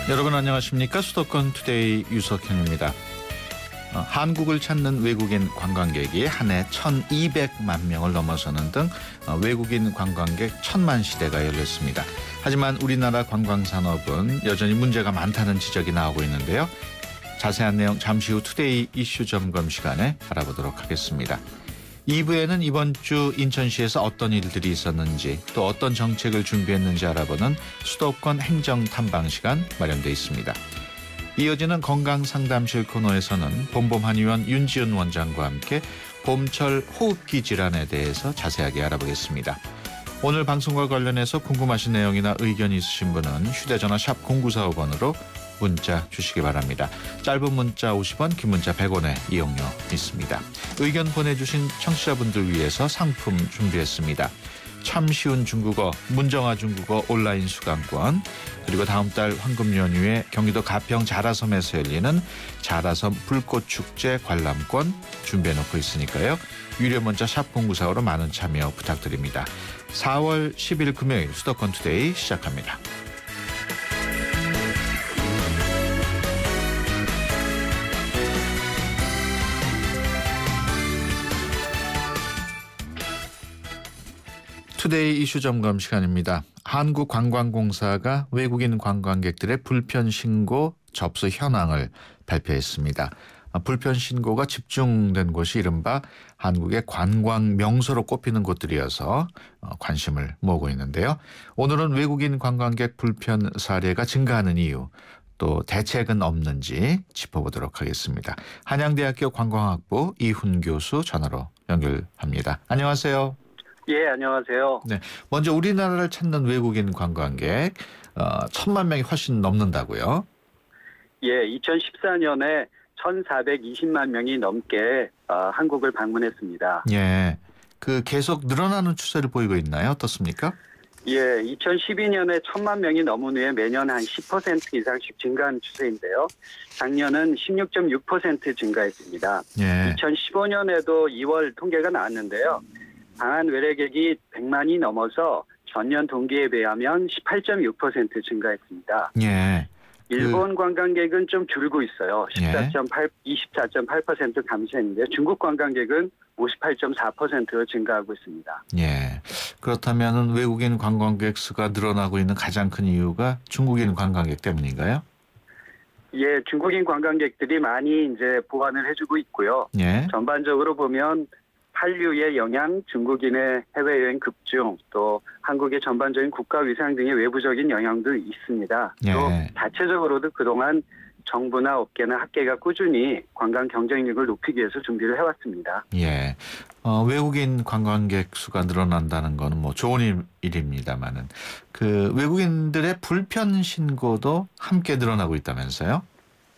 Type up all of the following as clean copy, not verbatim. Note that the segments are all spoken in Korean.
여러분 안녕하십니까? 수도권 투데이 유석현입니다. 한국을 찾는 외국인 관광객이 한 해 1,200만 명을 넘어서는 등 외국인 관광객 1,000만 시대가 열렸습니다. 하지만 우리나라 관광산업은 여전히 문제가 많다는 지적이 나오고 있는데요. 자세한 내용 잠시 후 투데이 이슈 점검 시간에 알아보도록 하겠습니다. 2부에는 이번 주 인천시에서 어떤 일들이 있었는지 또 어떤 정책을 준비했는지 알아보는 수도권 행정탐방 시간 마련되어 있습니다. 이어지는 건강상담실 코너에서는 봄봄한의원 윤지은 원장과 함께 봄철 호흡기 질환에 대해서 자세하게 알아보겠습니다. 오늘 방송과 관련해서 궁금하신 내용이나 의견이 있으신 분은 휴대전화 샵 0945번으로 문자 주시기 바랍니다. 짧은 문자 50원, 긴 문자 100원의 이용료 있습니다. 의견 보내주신 청취자분들 위해서 상품 준비했습니다. 참 쉬운 중국어, 문정아 중국어 온라인 수강권, 그리고 다음 달 황금 연휴에 경기도 가평 자라섬에서 열리는 자라섬 불꽃축제 관람권 준비해놓고 있으니까요. 유료 문자 샵 0945로 많은 참여 부탁드립니다. 4월 10일 금요일 수도권 투데이 시작합니다. 투데이 이슈 점검 시간입니다. 한국관광공사가 외국인 관광객들의 불편 신고 접수 현황을 발표했습니다. 불편 신고가 집중된 곳이 이른바 한국의 관광 명소로 꼽히는 곳들이어서 관심을 모으고 있는데요. 오늘은 외국인 관광객 불편 사례가 증가하는 이유, 또 대책은 없는지 짚어보도록 하겠습니다. 한양대학교 관광학부 이훈 교수 전화로 연결합니다. 안녕하세요. 예, 안녕하세요. 네, 먼저 우리나라를 찾는 외국인 관광객 1,000만 명이 훨씬 넘는다고요? 예, 2014년에 1,420만 명이 넘게 한국을 방문했습니다. 예, 그 계속 늘어나는 추세를 보이고 있나요? 어떻습니까? 예, 2012년에 1,000만 명이 넘은 후에 매년 한 10% 이상씩 증가하는 추세인데요. 작년은 16.6% 증가했습니다. 예. 2015년에도 2월 통계가 나왔는데요. 방한 외래객이 100만이 넘어서 전년 동기에 비하면 18.6% 증가했습니다. 예. 일본 관광객은 좀 줄고 있어요. 예. 24.8% 감소했는데 중국 관광객은 58.4%로 증가하고 있습니다. 예. 그렇다면 외국인 관광객 수가 늘어나고 있는 가장 큰 이유가 중국인 관광객 때문인가요? 예, 중국인 관광객들이 많이 이제 보완을 해주고 있고요. 예. 전반적으로 보면 한류의 영향, 중국인의 해외여행 급증, 또 한국의 전반적인 국가 위상 등의 외부적인 영향도 있습니다. 예. 또 자체적으로도 그동안 정부나 업계나 학계가 꾸준히 관광 경쟁력을 높이기 위해서 준비를 해왔습니다. 예. 외국인 관광객 수가 늘어난다는 거는 뭐 좋은 일입니다만은 그 외국인들의 불편 신고도 함께 늘어나고 있다면서요?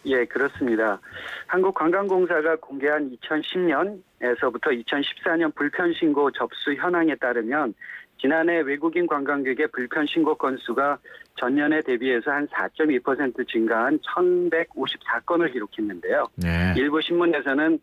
예, 그렇습니다. 한국관광공사가 공개한 2010년에서부터 2014년 불편신고 접수 현황에 따르면 지난해 외국인 관광객의 불편신고 건수가 전년에 대비해서 한 4.2% 증가한 1,154건을 기록했는데요. 네. 일부 신문에서는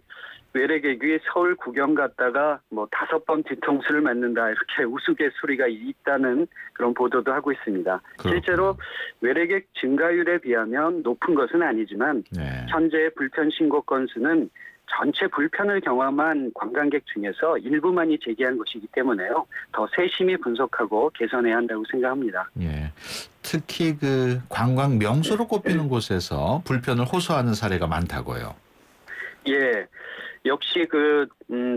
외래객이 서울 구경 갔다가 뭐 5번 뒤통수를 맞는다 이렇게 우스갯소리가 있다는 그런 보도도 하고 있습니다. 그렇군요. 실제로 외래객 증가율에 비하면 높은 것은 아니지만 네. 현재 불편 신고 건수는 전체 불편을 경험한 관광객 중에서 일부만이 제기한 것이기 때문에요. 더 세심히 분석하고 개선해야 한다고 생각합니다. 예. 특히 그 관광 명소로 꼽히는 곳에서 불편을 호소하는 사례가 많다고요. 예. 역시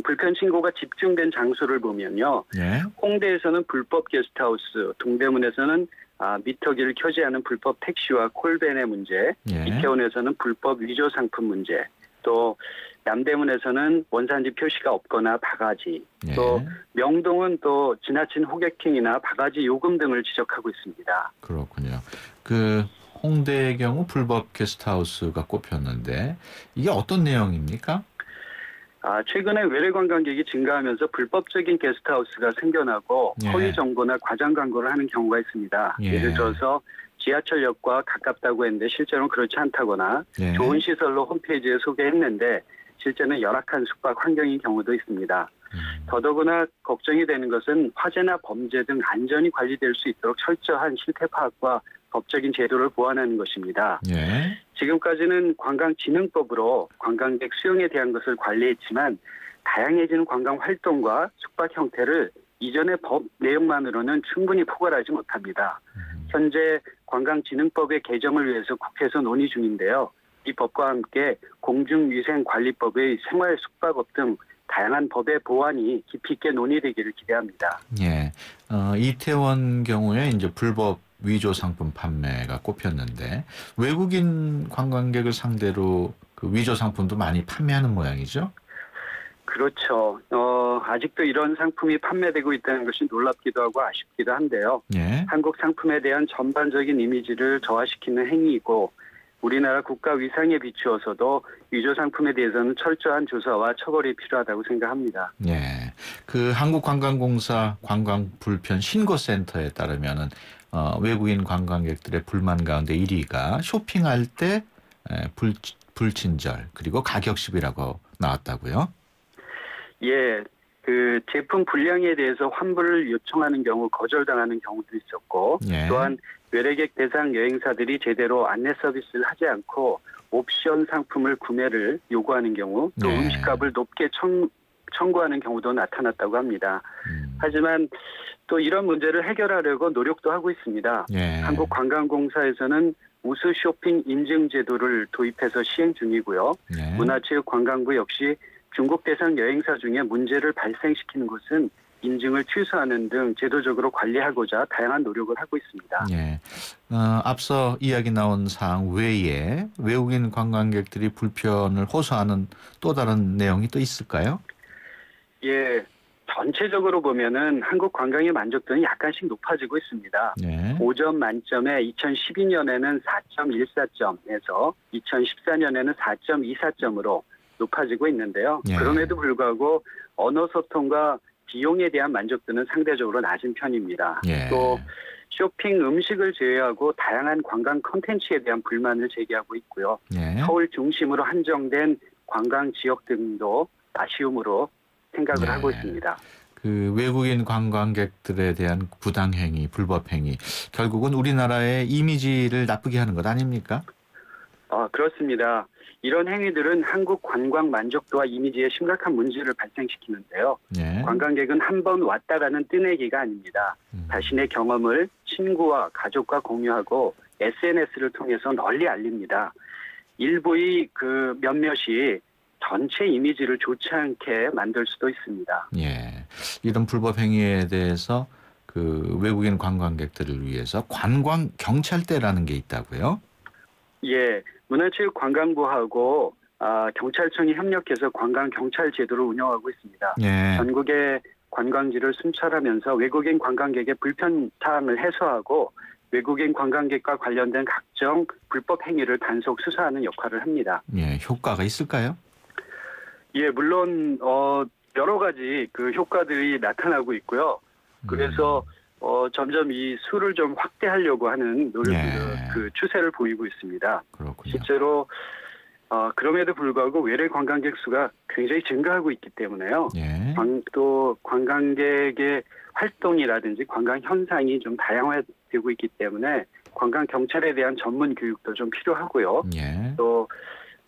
불편 신고가 집중된 장소를 보면요. 예. 홍대에서는 불법 게스트하우스, 동대문에서는 미터기를 켜지 않은 불법 택시와 콜밴의 문제, 예. 이태원에서는 불법 위조 상품 문제, 또 남대문에서는 원산지 표시가 없거나 바가지, 예. 또 명동은 또 지나친 호객행위나 바가지 요금 등을 지적하고 있습니다. 그렇군요. 그 홍대의 경우 불법 게스트하우스가 꼽혔는데 이게 어떤 내용입니까? 최근에 외래 관광객이 증가하면서 불법적인 게스트하우스가 생겨나고 예. 허위 정보나 과장 광고를 하는 경우가 있습니다. 예. 예를 들어서 지하철역과 가깝다고 했는데 실제로는 그렇지 않다거나 예. 좋은 시설로 홈페이지에 소개했는데 실제는 열악한 숙박 환경인 경우도 있습니다. 더더구나 걱정이 되는 것은 화재나 범죄 등 안전이 관리될 수 있도록 철저한 실태 파악과 법적인 제도를 보완하는 것입니다. 예. 지금까지는 관광진흥법으로 관광객 수용에 대한 것을 관리했지만 다양해지는 관광 활동과 숙박 형태를 이전의 법 내용만으로는 충분히 포괄하지 못합니다. 현재 관광진흥법의 개정을 위해서 국회에서 논의 중인데요. 이 법과 함께 공중위생관리법의 생활숙박업 등 다양한 법의 보완이 깊이 있게 논의되기를 기대합니다. 예. 이태원 경우에 이제 불법 위조 상품 판매가 꼽혔는데 외국인 관광객을 상대로 그 위조 상품도 많이 판매하는 모양이죠? 그렇죠. 아직도 이런 상품이 판매되고 있다는 것이 놀랍기도 하고 아쉽기도 한데요. 예. 한국 상품에 대한 전반적인 이미지를 저하시키는 행위이고 우리나라 국가 위상에 비추어서도 위조 상품에 대해서는 철저한 조사와 처벌이 필요하다고 생각합니다. 예. 그 한국관광공사 관광불편 신고센터에 따르면은 외국인 관광객들의 불만 가운데 1위가 쇼핑할 때 불친절 그리고 가격 시비라고 나왔다고요? 예. 그 제품 불량에 대해서 환불을 요청하는 경우 거절당하는 경우도 있었고 예. 또한 외래객 대상 여행사들이 제대로 안내 서비스를 하지 않고 옵션 상품을 구매를 요구하는 경우 또 예. 음식값을 높게 청구하는 경우도 나타났다고 합니다. 하지만 또 이런 문제를 해결하려고 노력도 하고 있습니다. 예. 한국관광공사에서는 우수 쇼핑 인증 제도를 도입해서 시행 중이고요. 예. 문화체육관광부 역시 중국 대상 여행사 중에 문제를 발생시키는 곳은 인증을 취소하는 등 제도적으로 관리하고자 다양한 노력을 하고 있습니다. 예. 앞서 이야기 나온 사항 외에 외국인 관광객들이 불편을 호소하는 또 다른 내용이 또 있을까요? 예. 전체적으로 보면은 한국 관광의 만족도는 약간씩 높아지고 있습니다. 예. 5점 만점에 2012년에는 4.14점에서 2014년에는 4.24점으로 높아지고 있는데요. 예. 그럼에도 불구하고 언어 소통과 비용에 대한 만족도는 상대적으로 낮은 편입니다. 예. 또 쇼핑 음식을 제외하고 다양한 관광 콘텐츠에 대한 불만을 제기하고 있고요. 예. 서울 중심으로 한정된 관광 지역 등도 아쉬움으로 생각을 예. 하고 있습니다. 그 외국인 관광객들에 대한 부당행위, 불법행위 결국은 우리나라의 이미지를 나쁘게 하는 것 아닙니까? 그렇습니다. 이런 행위들은 한국 관광 만족도와 이미지에 심각한 문제를 발생시키는데요. 예. 관광객은 한 번 왔다라는 뜨내기가 아닙니다. 자신의 경험을 친구와 가족과 공유하고 SNS를 통해서 널리 알립니다. 일부의 그 몇몇이 전체 이미지를 좋지 않게 만들 수도 있습니다. 예. 이런 불법 행위에 대해서 그 외국인 관광객들을 위해서 관광 경찰대라는 게 있다고요? 예. 문화체육관광부하고 경찰청이 협력해서 관광경찰 제도를 운영하고 있습니다. 예. 전국의 관광지를 순찰하면서 외국인 관광객의 불편 사항을 해소하고 외국인 관광객과 관련된 각종 불법 행위를 단속 수사하는 역할을 합니다. 예. 효과가 있을까요? 예, 물론 여러 가지 그 효과들이 나타나고 있고요. 그래서 점점 이 수를 좀 확대하려고 하는 노력, 그 추세를 보이고 있습니다. 그렇군요. 실제로 그럼에도 불구하고 외래 관광객 수가 굉장히 증가하고 있기 때문에요. 예. 또 관광객의 활동이라든지 관광 현상이 좀 다양화되고 있기 때문에 관광 경찰에 대한 전문 교육도 좀 필요하고요. 예. 또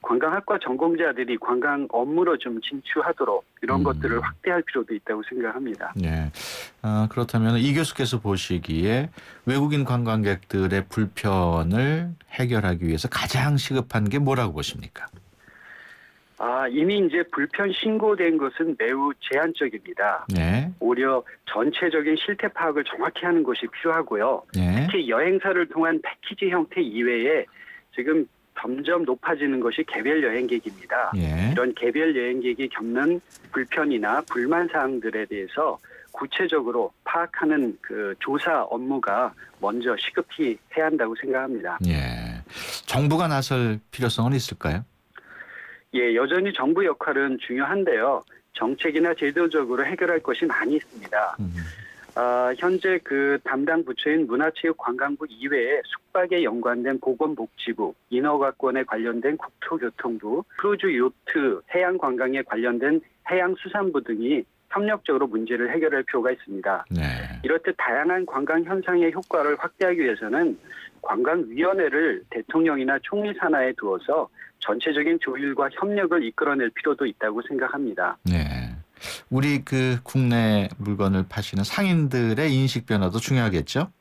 관광학과 전공자들이 관광 업무로 좀 진출하도록 이런 것들을 확대할 필요도 있다고 생각합니다. 예. 그렇다면 이 교수께서 보시기에 외국인 관광객들의 불편을 해결하기 위해서 가장 시급한 게 뭐라고 보십니까? 이미 이제 불편 신고된 것은 매우 제한적입니다. 예. 오히려 전체적인 실태 파악을 정확히 하는 것이 필요하고요. 예. 특히 여행사를 통한 패키지 형태 이외에 지금 점점 높아지는 것이 개별 여행객입니다. 예. 이런 개별 여행객이 겪는 불편이나 불만 사항들에 대해서 구체적으로 파악하는 그 조사 업무가 먼저 시급히 해야 한다고 생각합니다. 예. 정부가 나설 필요성은 있을까요? 예, 여전히 정부 역할은 중요한데요. 정책이나 제도적으로 해결할 것이 많이 있습니다. 현재 그 담당 부처인 문화체육관광부 이외에 숙박에 연관된 보건복지부, 인허가권에 관련된 국토교통부, 크루즈 요트, 해양관광에 관련된 해양수산부 등이 협력적으로 문제를 해결할 필요가 있습니다. 네. 이렇듯 다양한 관광 현상의 효과를 확대하기 위해서는 관광위원회를 대통령이나 총리 산하에 두어서 전체적인 조율과 협력을 이끌어낼 필요도 있다고 생각합니다. 네. 우리 그 국내 물건을 파시는 상인들의 인식 변화도 중요하겠죠?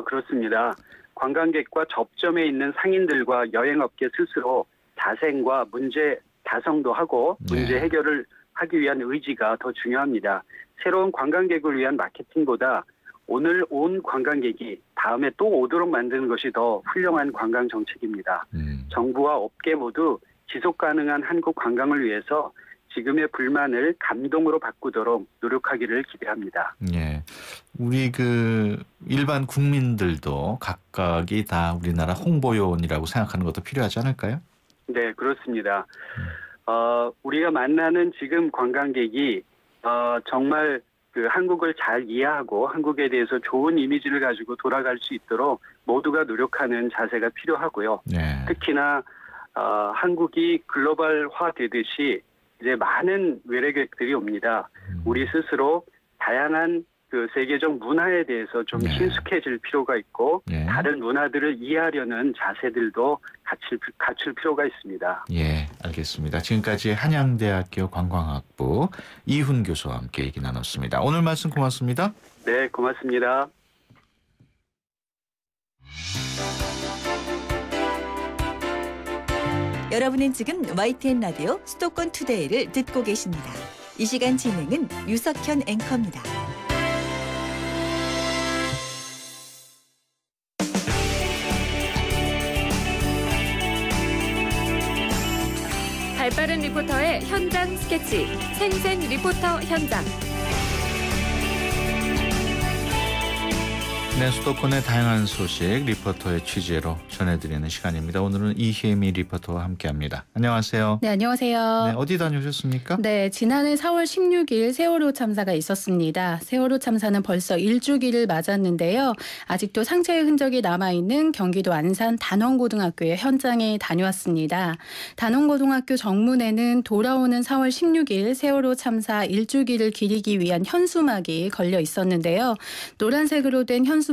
그렇습니다. 관광객과 접점에 있는 상인들과 여행업계 스스로 자생과 문제 다성도 하고 문제 해결을 하기 위한 의지가 더 중요합니다. 새로운 관광객을 위한 마케팅보다 오늘 온 관광객이 다음에 또 오도록 만드는 것이 더 훌륭한 관광 정책입니다. 정부와 업계 모두 지속 가능한 한국 관광을 위해서 지금의 불만을 감동으로 바꾸도록 노력하기를 기대합니다. 예. 우리 그 일반 국민들도 각각이 다 우리나라 홍보요원이라고 생각하는 것도 필요하지 않을까요? 네, 그렇습니다. 우리가 만나는 지금 관광객이 정말 그 한국을 잘 이해하고 한국에 대해서 좋은 이미지를 가지고 돌아갈 수 있도록 모두가 노력하는 자세가 필요하고요. 네. 특히나 한국이 글로벌화 되듯이 이제 많은 외래객들이 옵니다. 우리 스스로 다양한 그 세계적 문화에 대해서 좀 친숙해질 필요가 있고 다른 문화들을 이해하려는 자세들도 갖출 필요가 있습니다. 예, 알겠습니다. 지금까지 한양대학교 관광학부 이훈 교수와 함께 얘기 나눴습니다. 오늘 말씀 고맙습니다. 네, 고맙습니다. 여러분은 지금 YTN 라디오 수도권 투데이를 듣고 계십니다. 이 시간 진행은 유석현 앵커입니다. 발빠른 리포터의 현장 스케치, 생생 리포터 현장. 네, 수도권의 다양한 소식 리포터의 취재로 전해드리는 시간입니다. 오늘은 이혜미 리포터와 함께합니다. 안녕하세요. 네, 안녕하세요. 네, 어디 다녀오셨습니까? 네, 지난해 4월 16일 세월호 참사가 있었습니다. 세월호 참사는 벌써 일주기를 맞았는데요. 아직도 상처의 흔적이 남아있는 경기도 안산 단원고등학교의 현장에 다녀왔습니다. 단원고등학교 정문에는 돌아오는 4월 16일 세월호 참사 일주기를 기리기 위한 현수막이 걸려 있었는데요. 노란색으로 된 현수막에는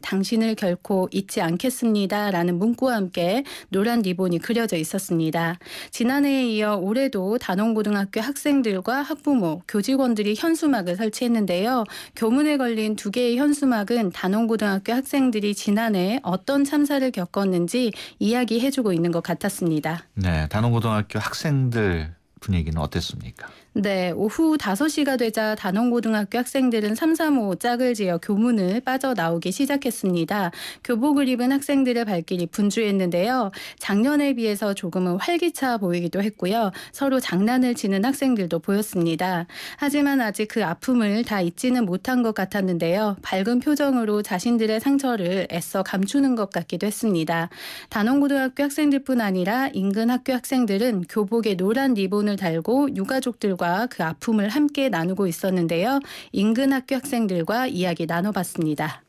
당신을 결코 잊지 않겠습니다 라는 문구와 함께 노란 리본이 그려져 있었습니다. 지난해에 이어 올해도 단원고등학교 학생들과 학부모, 교직원들이 현수막을 설치했는데요. 교문에 걸린 2개의 현수막은 단원고등학교 학생들이 지난해 어떤 참사를 겪었는지 이야기해주고 있는 것 같았습니다. 네, 단원고등학교 학생들 분위기는 어땠습니까? 네, 오후 5시가 되자 단원고등학교 학생들은 335 짝을 지어 교문을 빠져나오기 시작했습니다. 교복을 입은 학생들의 발길이 분주했는데요. 작년에 비해서 조금은 활기차 보이기도 했고요. 서로 장난을 치는 학생들도 보였습니다. 하지만 아직 그 아픔을 다 잊지는 못한 것 같았는데요. 밝은 표정으로 자신들의 상처를 애써 감추는 것 같기도 했습니다. 단원고등학교 학생들뿐 아니라 인근 학교 학생들은 교복에 노란 리본을 달고 유가족들과 그 아픔을 함께 나누고 있었는데요. 인근 학교 학생들과 이야기 나눠봤습니다.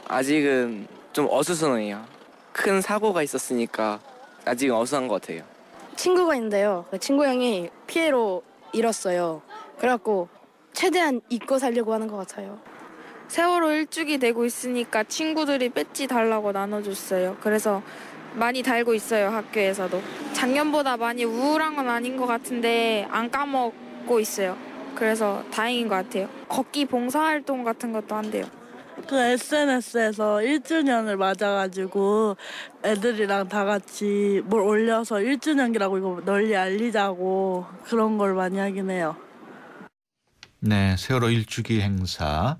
아직은 좀 어수선해요. 큰 사고가 있었으니까 아직은 어수선한 것 같아요. 친구가 있는데요. 그 친구 형이 피해로 잃었어요. 그래갖고 최대한 잊고 살려고 하는 것 같아요. 세월호 일주기 되고 있으니까 친구들이 배지 달라고 나눠줬어요. 그래서 많이 달고 있어요, 학교에서도. 작년보다 많이 우울한 건 아닌 것 같은데 안 까먹고 있어요. 그래서 다행인 것 같아요. 걷기 봉사활동 같은 것도 한대요. 그 SNS에서 1주년을 맞아가지고 애들이랑 다 같이 뭘 올려서 1주년이라고 이거 널리 알리자고 그런 걸 많이 하긴 해요. 네, 세월호 일주기 행사.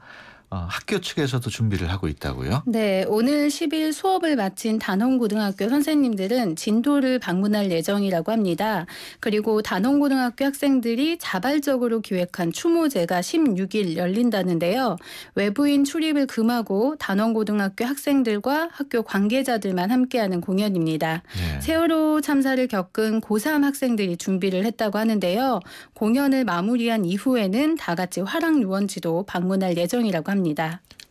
학교 측에서도 준비를 하고 있다고요? 네, 오늘 10일 수업을 마친 단원고등학교 선생님들은 진도를 방문할 예정이라고 합니다. 그리고 단원고등학교 학생들이 자발적으로 기획한 추모제가 16일 열린다는데요. 외부인 출입을 금하고 단원고등학교 학생들과 학교 관계자들만 함께하는 공연입니다. 네. 세월호 참사를 겪은 고3 학생들이 준비를 했다고 하는데요. 공연을 마무리한 이후에는 다 같이 화랑유원지도 방문할 예정이라고 합니다.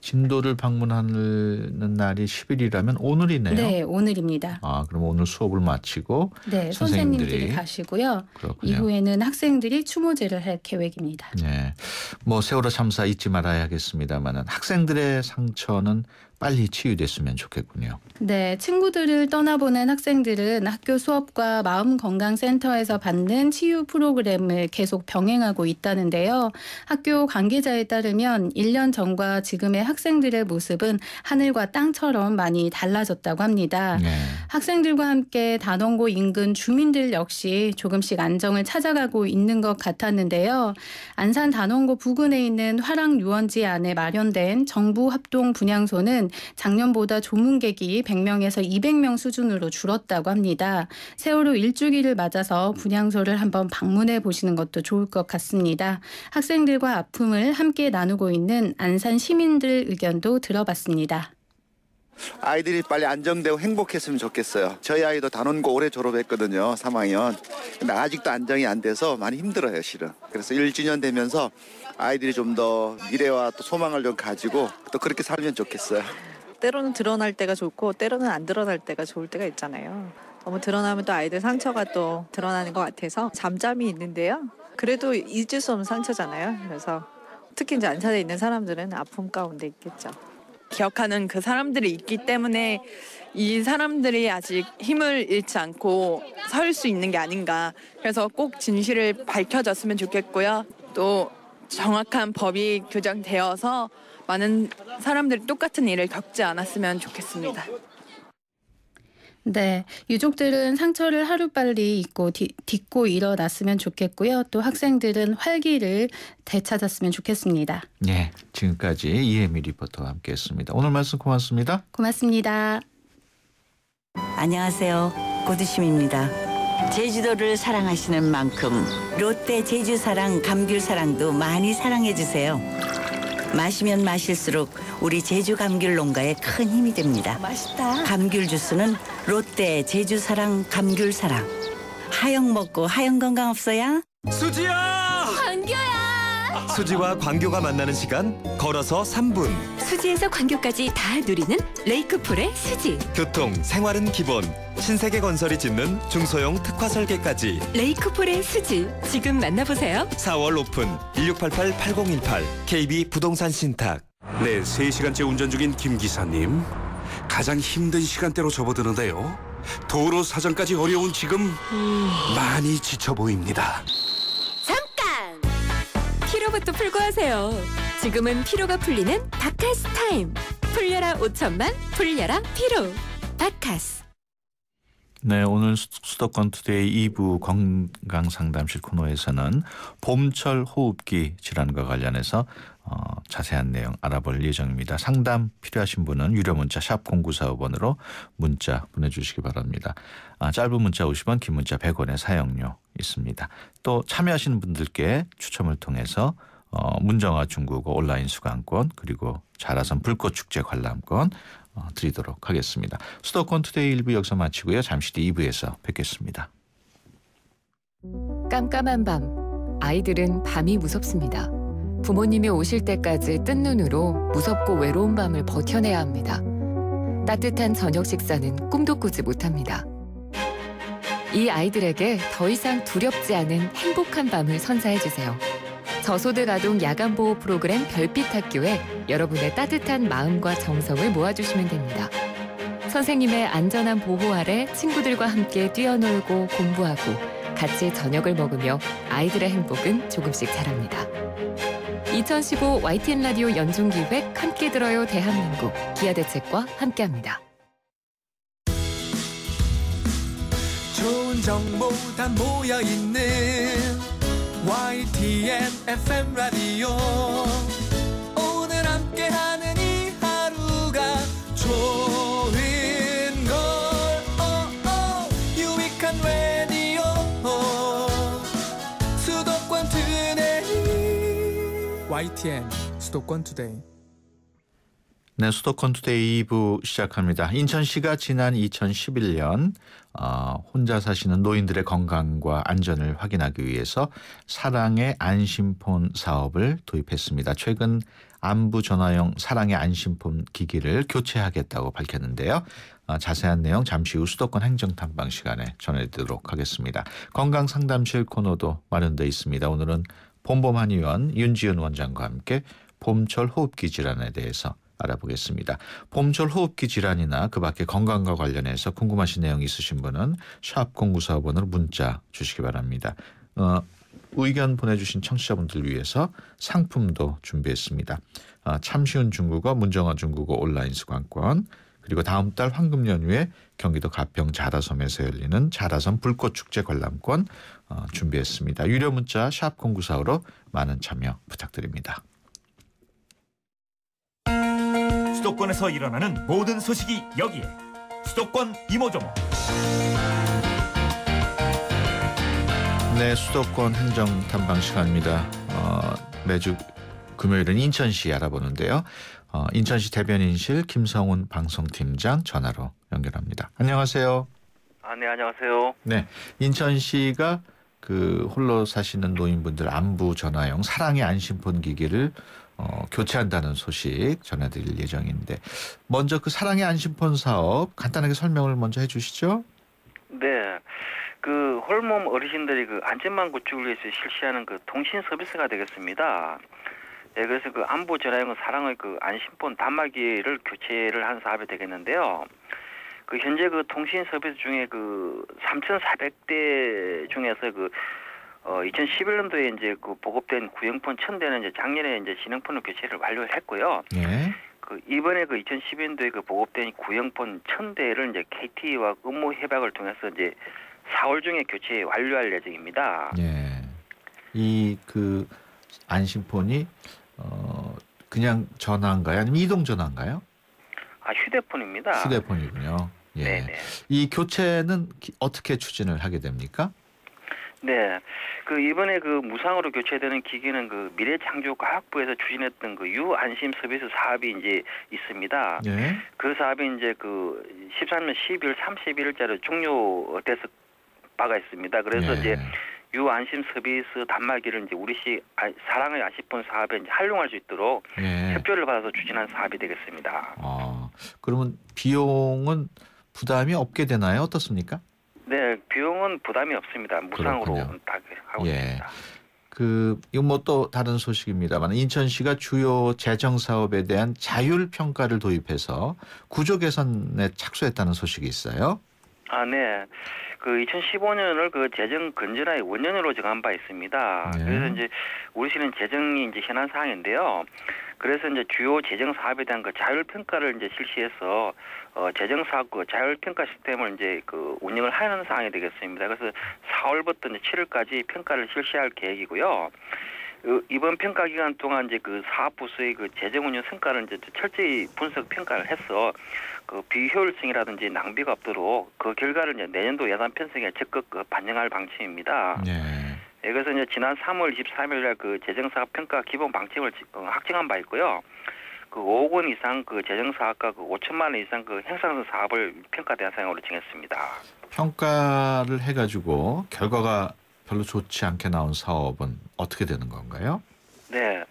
진도를 방문하는 날이 10일이라면 오늘이네요. 네, 오늘입니다. 그럼 오늘 수업을 마치고 네, 선생님들이 가시고요. 그렇군요. 이후에는 학생들이 추모제를 할 계획입니다. 네, 뭐 세월호 참사 잊지 말아야겠습니다만 학생들의 상처는 빨리 치유됐으면 좋겠군요. 네, 친구들을 떠나보낸 학생들은 학교 수업과 마음건강센터에서 받는 치유 프로그램을 계속 병행하고 있다는데요. 학교 관계자에 따르면 1년 전과 지금의 학생들의 모습은 하늘과 땅처럼 많이 달라졌다고 합니다. 네. 학생들과 함께 단원고 인근 주민들 역시 조금씩 안정을 찾아가고 있는 것 같았는데요. 안산 단원고 부근에 있는 화랑 유원지 안에 마련된 정부 합동 분향소는 작년보다 조문객이 100명에서 200명 수준으로 줄었다고 합니다. 세월호 1주기를 맞아서 분향소를 한번 방문해 보시는 것도 좋을 것 같습니다. 학생들과 아픔을 함께 나누고 있는 안산 시민들 의견도 들어봤습니다. 아이들이 빨리 안정되고 행복했으면 좋겠어요. 저희 아이도 단원고 올해 졸업했거든요. 3학년. 근데 아직도 안정이 안 돼서 많이 힘들어요, 실은. 그래서 1주년 되면서 아이들이 좀 더 미래와 또 소망을 좀 가지고 또 그렇게 살면 좋겠어요. 때로는 드러날 때가 좋고 때로는 안 드러날 때가 좋을 때가 있잖아요. 너무 드러나면 또 아이들 상처가 또 드러나는 것 같아서 잠잠히 있는데요. 그래도 잊을 수 없는 상처잖아요. 그래서 특히 이제 안산에 있는 사람들은 아픔 가운데 있겠죠. 기억하는 그 사람들이 있기 때문에 이 사람들이 아직 힘을 잃지 않고 설 수 있는 게 아닌가. 그래서 꼭 진실을 밝혀졌으면 좋겠고요. 또 정확한 법이 규정되어서 많은 사람들이 똑같은 일을 겪지 않았으면 좋겠습니다. 네, 유족들은 상처를 하루빨리 딛고 일어났으면 좋겠고요. 또 학생들은 활기를 되찾았으면 좋겠습니다. 네, 지금까지 이혜미 리포터와 함께했습니다. 오늘 말씀 고맙습니다. 고맙습니다. 안녕하세요. 고두심입니다. 제주도를 사랑하시는 만큼 롯데 제주사랑 감귤사랑도 많이 사랑해주세요. 마시면 마실수록 우리 제주 감귤 농가에 큰 힘이 됩니다. 맛있다. 감귤 주스는 롯데 제주사랑 감귤사랑. 하영 먹고 하영 건강 없어야? 수지야! 광교야! 수지와 광교가 만나는 시간 걸어서 3분. 수지에서 광교까지 다 누리는 레이크폴의 수지. 교통, 생활은 기본. 신세계 건설이 짓는 중소형 특화 설계까지. 레이크폴의 수지. 지금 만나보세요. 4월 오픈 1688-8018 KB 부동산 신탁. 네, 3시간째 운전 중인 김 기사님. 가장 힘든 시간대로 접어드는데요. 도로 사정까지 어려운 지금 많이 지쳐 보입니다. 잠깐! 피로부터 풀고 하세요. 지금은 피로가 풀리는 바카스 타임. 풀려라 5천만, 풀려라 피로. 바카스. 네, 오늘 수도권 투데이 2부 건강상담실 코너에서는 봄철 호흡기 질환과 관련해서 자세한 내용 알아볼 예정입니다. 상담 필요하신 분은 유료 문자 샵 0945번으로 문자 보내주시기 바랍니다. 짧은 문자 50원, 긴 문자 100원의 사용료 있습니다. 또 참여하시는 분들께 추첨을 통해서 문정아 중국어 온라인 수강권 그리고 자라섬 불꽃축제 관람권 드리도록 하겠습니다. 수도권 투데이 1부 여기서 마치고요. 잠시 뒤 2부에서 뵙겠습니다. 깜깜한 밤, 아이들은 밤이 무섭습니다. 부모님이 오실 때까지 뜬 눈으로 무섭고 외로운 밤을 버텨내야 합니다. 따뜻한 저녁 식사는 꿈도 꾸지 못합니다. 이 아이들에게 더 이상 두렵지 않은 행복한 밤을 선사해주세요. 저소득 아동 야간보호 프로그램 별빛학교에 여러분의 따뜻한 마음과 정성을 모아주시면 됩니다. 선생님의 안전한 보호 아래 친구들과 함께 뛰어놀고 공부하고 같이 저녁을 먹으며 아이들의 행복은 조금씩 자랍니다. 2015 YTN 라디오 연중기획 함께 들어요 대한민국 기아대책과 함께합니다. 좋은 정보 다 모여있는 YTN FM 라디오 오늘 함께하는 이 하루가 좋은 걸 유익한 라디오 수도권 투데이 YTN 수도권 투데이 네, 수도권 투데이 2부 시작합니다. 인천시가 지난 2011년 혼자 사시는 노인들의 건강과 안전을 확인하기 위해서 사랑의 안심폰 사업을 도입했습니다. 최근 안부 전화용 사랑의 안심폰 기기를 교체하겠다고 밝혔는데요. 자세한 내용 잠시 후 수도권 행정탐방 시간에 전해드리도록 하겠습니다. 건강상담실 코너도 마련되어 있습니다. 오늘은 봄봄한 의원 윤지은 원장과 함께 봄철 호흡기 질환에 대해서 알아보겠습니다. 봄철 호흡기 질환이나 그 밖에 건강과 관련해서 궁금하신 내용 있으신 분은 샵 0945번으로 문자 주시기 바랍니다. 의견 보내주신 청취자분들 위해서 상품도 준비했습니다. 참 쉬운 중국어, 문정어 중국어 온라인 수강권, 그리고 다음 달 황금 연휴에 경기도 가평 자라섬에서 열리는 자라섬 불꽃축제 관람권 준비했습니다. 유료 문자 샵 0945로 많은 참여 부탁드립니다. 수도권에서 일어나는 모든 소식이 여기에 수도권 이모저모. 네, 수도권 행정탐방 시간입니다. 매주 금요일은 인천시 알아보는데요. 인천시 대변인실 김성훈 방송팀장 전화로 연결합니다. 안녕하세요. 네, 안녕하세요. 네, 인천시가 그 홀로 사시는 노인분들 안부 전화용 사랑의 안심폰 기기를 교체한다는 소식 전해드릴 예정인데, 먼저 그 사랑의 안심폰 사업 간단하게 설명을 먼저 해주시죠. 네, 그 홀몸 어르신들이 그 안전망 구축을 위해서 실시하는 그 통신 서비스가 되겠습니다. 네, 그래서 그 안부 전화용 사랑의 그 안심폰 단말기를 교체를 한 사업이 되겠는데요. 그 현재 그 통신 서비스 중에 그 3,400대 중에서 그 2011년도에 이제 그 보급된 구형폰 1,000대는 이제 작년에 이제 신형폰으로 교체를 완료를 했고요. 네. 그 이번에 그 2012년도에 그 보급된 구형폰 1,000대를 이제 KT와 업무 협약을 통해서 이제 4월 중에 교체 완료할 예정입니다. 네. 이 그 안심폰이 그냥 전화인가요? 아니면 이동 전화인가요? 휴대폰입니다. 휴대폰이군요. 예. 네네. 이 교체는 어떻게 추진을 하게 됩니까? 네, 그 이번에 그 무상으로 교체되는 기기는 그 미래창조과학부에서 추진했던 그 유안심 서비스 사업이 이제 있습니다. 네. 그 사업이 이제 그 13년 12월 31일자로 종료돼서 바가 있습니다. 그래서 네. 이제 유안심 서비스 단말기를 이제 우리시 사랑의 안심폰 사업에 이제 활용할 수 있도록 네. 협조를 받아서 추진한 사업이 되겠습니다. 그러면 비용은 부담이 없게 되나요? 어떻습니까? 네, 비용은 부담이 없습니다. 무상으로 그렇군요. 다 하고 있습니다. 이건 뭐 또 다른 소식입니다만 인천시가 주요 재정 사업에 대한 자율 평가를 도입해서 구조 개선에 착수했다는 소식이 있어요. 네. 그 2015년을 그 재정 건전화의 원년으로 정한 바 있습니다. 네. 그래서 이제 우리시는 재정이 이제 현안 사항인데요. 그래서 이제 주요 재정 사업에 대한 그 자율 평가를 이제 실시해서 재정 사업 그 자율 평가 시스템을 이제 그 운영을 하는 사항이 되겠습니다. 그래서 4월부터 이제 7월까지 평가를 실시할 계획이고요. 이번 평가 기간 동안 이제 그 사업 부서의 그 재정 운영 성과를 이제 철저히 분석 평가를 해서 그 비효율성이라든지 낭비가 없도록 그 결과를 이제 내년도 예산 편성에 적극 반영할 방침입니다. 네. 그래서 이제 지난 3월 23일날 그 재정사업 평가 기본 방침을 확정한 바 있고요. 그 5억 원 이상 그 재정사업과 그 5천만 원 이상 그 행상성 사업을 평가 대상으로 정했습니다. 평가를 해가지고 결과가 별로 좋지 않게 나온 사업은 어떻게 되는 건가요? 네,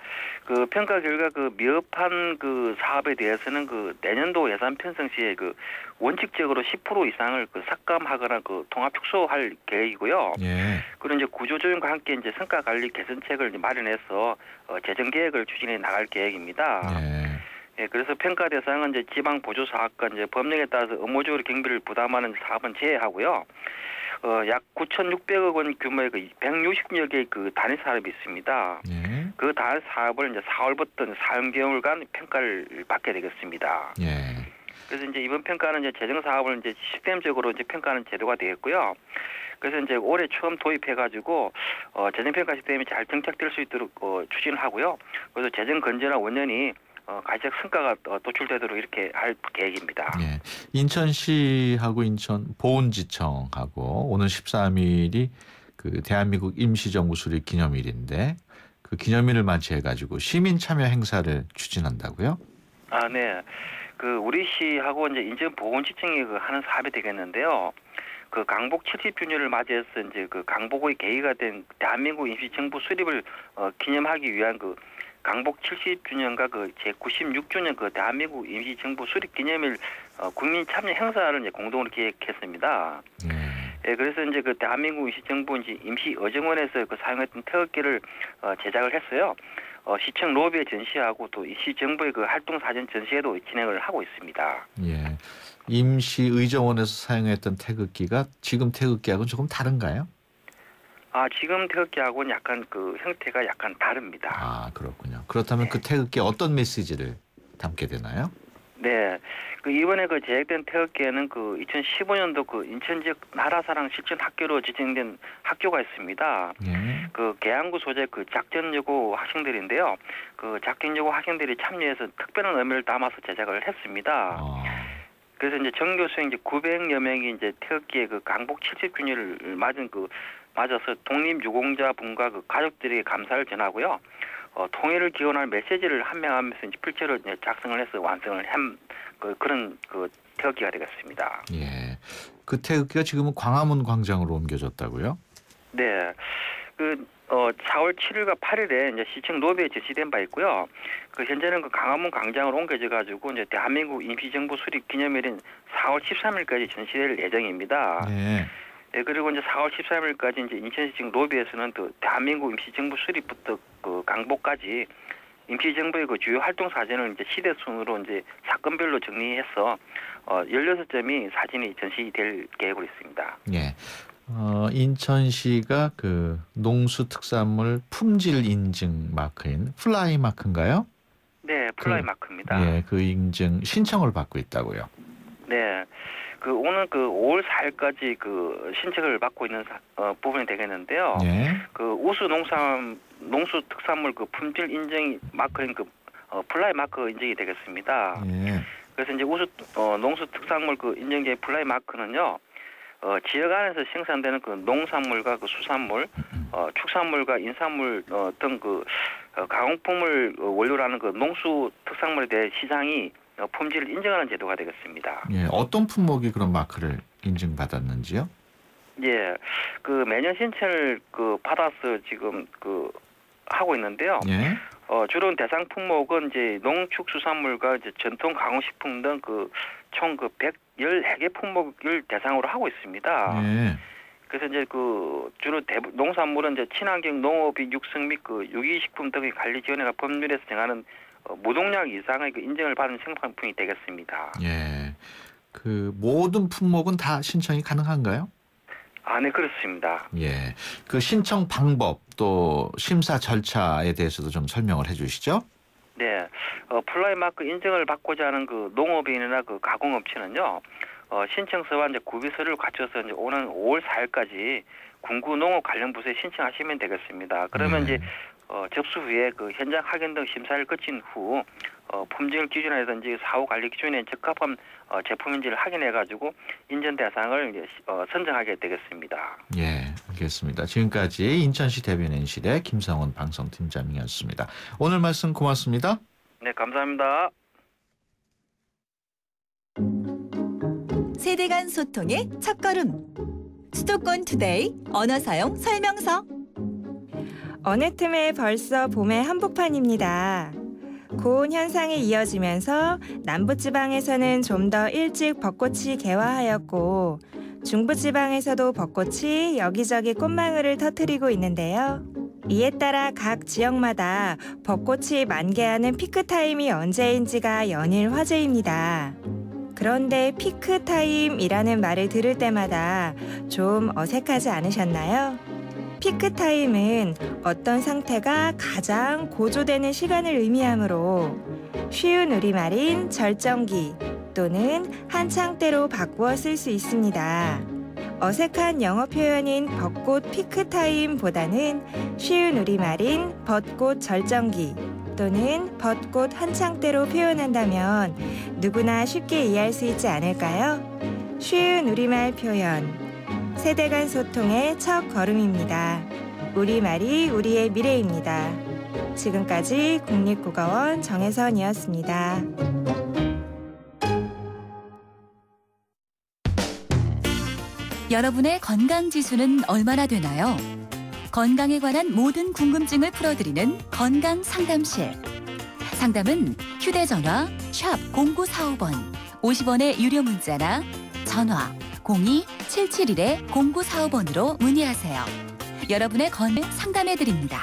그 평가 결과 그 미흡한 그 사업에 대해서는 그 내년도 예산 편성 시에 그 원칙적으로 10% 이상을 그 삭감하거나 그 통합 축소할 계획이고요. 예. 그리고 이제 구조조정과 함께 이제 성과 관리 개선책을 이제 마련해서 재정 계획을 추진해 나갈 계획입니다. 네. 예, 그래서 평가 대상은 이제 지방 보조 사업과 이제 법령에 따라서 업무적으로 경비를 부담하는 사업은 제외하고요. 약 9,600억 원 규모의 그 160여 개의 그 단위 사업이 있습니다. 예. 그 단위 사업을 이제 4월부터 4개월간 평가를 받게 되겠습니다. 예. 그래서 이제 이번 평가는 이제 재정 사업을 이제 시스템적으로 이제 평가하는 제도가 되겠고요. 그래서 이제 올해 처음 도입해가지고 재정 평가 시스템이 잘 정착될 수 있도록 추진을 하고요. 그래서 재정 건전화 원년이 가시적 성과가 도출되도록 이렇게 할 계획입니다. 예. 인천시하고 인천 보훈지청하고 오늘 13일이 그 대한민국 임시정부 수립 기념일인데 그 기념일을 맞이해가지고 시민 참여 행사를 추진한다고요? 네. 우리 시하고 이제 인천보건시청이 하는 사업이 되겠는데요. 강복 70주년을 맞이해서 이제 강복의 계기가 된 대한민국 임시정부 수립을 기념하기 위한 강복 70주년과 제96주년 대한민국 임시정부 수립 기념일 국민 참여 행사를 이제 공동으로 기획했습니다. 예, 그래서 이제 대한민국 임시정부 임시어정원에서 사용했던 태극기를 제작을 했어요. 시청 로비에 전시하고 또 시정부의 활동 사진 전시회도 진행을 하고 있습니다. 예, 임시의정원에서 사용했던 태극기가 지금 태극기하고는 조금 다른가요? 지금 태극기하고는 약간 형태가 약간 다릅니다. 그렇군요. 그렇다면 그 태극기에 어떤 메시지를 담게 되나요? 네, 이번에 제작된 태극기에는 2015년도 인천 지역 나라사랑 실천 학교로 지정된 학교가 있습니다. 계양구 소재 작전여고 학생들인데요. 작전여고 학생들이 참여해서 특별한 의미를 담아서 제작을 했습니다. 그래서 이제 전교 수행 900여 명이 이제 태극기의 강복 70주년을 맞아서 독립유공자분과 가족들에게 감사를 전하고요. 통일을 기원할 메시지를 함양하면서 이제 필체로 작성을 해서 완성을 한 그런 태극기가 되겠습니다. 예, 그 태극기가 지금은 광화문 광장으로 옮겨졌다고요? 네, 4월 7일과 8일에 이제 시청 로비에 전시된 바 있고요. 현재는 광화문 광장으로 옮겨져 가지고 이제 대한민국 임시정부 수립 기념일인 4월 13일까지 전시될 예정입니다. 네. 네, 그리고 이제 4월 13일까지 이제 인천시청 로비에서는 대한민국 임시정부 수립부터 강복까지 임시정부의 주요 활동 사진을 이제 시대 순으로 이제 사건별로 정리해서 16점이 사진이 전시될 계획으로 있습니다. 예. 인천시가 농수 특산물 품질 인증 마크인 플라이 마크인가요? 네, 플라이 마크입니다. 예, 그 인증 신청을 받고 있다고요. 네. 오는 5월 4일까지 신청을 받고 있는 부분이 되겠는데요. 예. 우수 농수 특산물 품질 인증 마크인 플라이 마크 인증이 되겠습니다. 예. 그래서 이제 우수 농수 특산물 인증제 플라이 마크는요. 지역 안에서 생산되는 농산물과 수산물, 축산물과 인산물 등 가공품을 원료로 하는 농수 특산물에 대해 시장이 품질을 인정하는 제도가 되겠습니다. 예, 어떤 품목이 그런 마크를 인증받았는지요? 예, 매년 신청을 받아서 지금 하고 있는데요. 예. 주로 대상 품목은 이제 농축수산물과 이제 전통 가공식품 등 총 114개 품목을 대상으로 하고 있습니다. 예. 그래서 이제 주로 농산물은 이제 친환경 농업인 육성 및 유기식품 등의 관리 지원회가 법률에서 정하는 무농약 이상의 인증을 받은 생산품이 되겠습니다. 예, 모든 품목은 다 신청이 가능한가요? 네, 그렇습니다. 예, 신청 방법 또 심사 절차에 대해서도 좀 설명을 해주시죠. 네, 플라이 마크 인증을 받고자 하는 농업인이나 가공업체는요, 신청서와 이제 구비서를 갖춰서 이제 오는 5월 4일까지 군구 농업 관련 부서에 신청하시면 되겠습니다. 그러면 이제 접수 후에 현장 확인 등 심사를 거친 후 품질 기준이라든지 사후 관리 기준에 적합한 제품인지를 확인해가지고 인증 대상을 이제 선정하게 되겠습니다. 예, 알겠습니다. 지금까지 인천시 대변인실의 김성원 방송팀장이었습니다. 오늘 말씀 고맙습니다. 네, 감사합니다. 세대 간 소통의 첫걸음. 수도권 투데이 언어 사용 설명서. 어느 틈에 벌써 봄의 한복판입니다. 고온 현상이 이어지면서 남부지방에서는 좀 더 일찍 벚꽃이 개화하였고 중부지방에서도 벚꽃이 여기저기 꽃망울을 터뜨리고 있는데요. 이에 따라 각 지역마다 벚꽃이 만개하는 피크타임이 언제인지가 연일 화제입니다. 그런데 피크타임이라는 말을 들을 때마다 좀 어색하지 않으셨나요? 피크타임은 어떤 상태가 가장 고조되는 시간을 의미하므로 쉬운 우리말인 절정기 또는 한창때로 바꾸어 쓸 수 있습니다. 어색한 영어 표현인 벚꽃 피크타임보다는 쉬운 우리말인 벚꽃 절정기 또는 벚꽃 한창때로 표현한다면 누구나 쉽게 이해할 수 있지 않을까요? 쉬운 우리말 표현. 세대 간 소통의 첫 걸음입니다. 우리말이 우리의 미래입니다. 지금까지 국립국어원 정혜선이었습니다. 여러분의 건강 지수는 얼마나 되나요? 건강에 관한 모든 궁금증을 풀어드리는 건강 상담실. 상담은 휴대전화 샵 0945번 50원의 유료 문자나 전화 02-771-0945번으로 문의하세요. 여러분의 건강 상담해드립니다.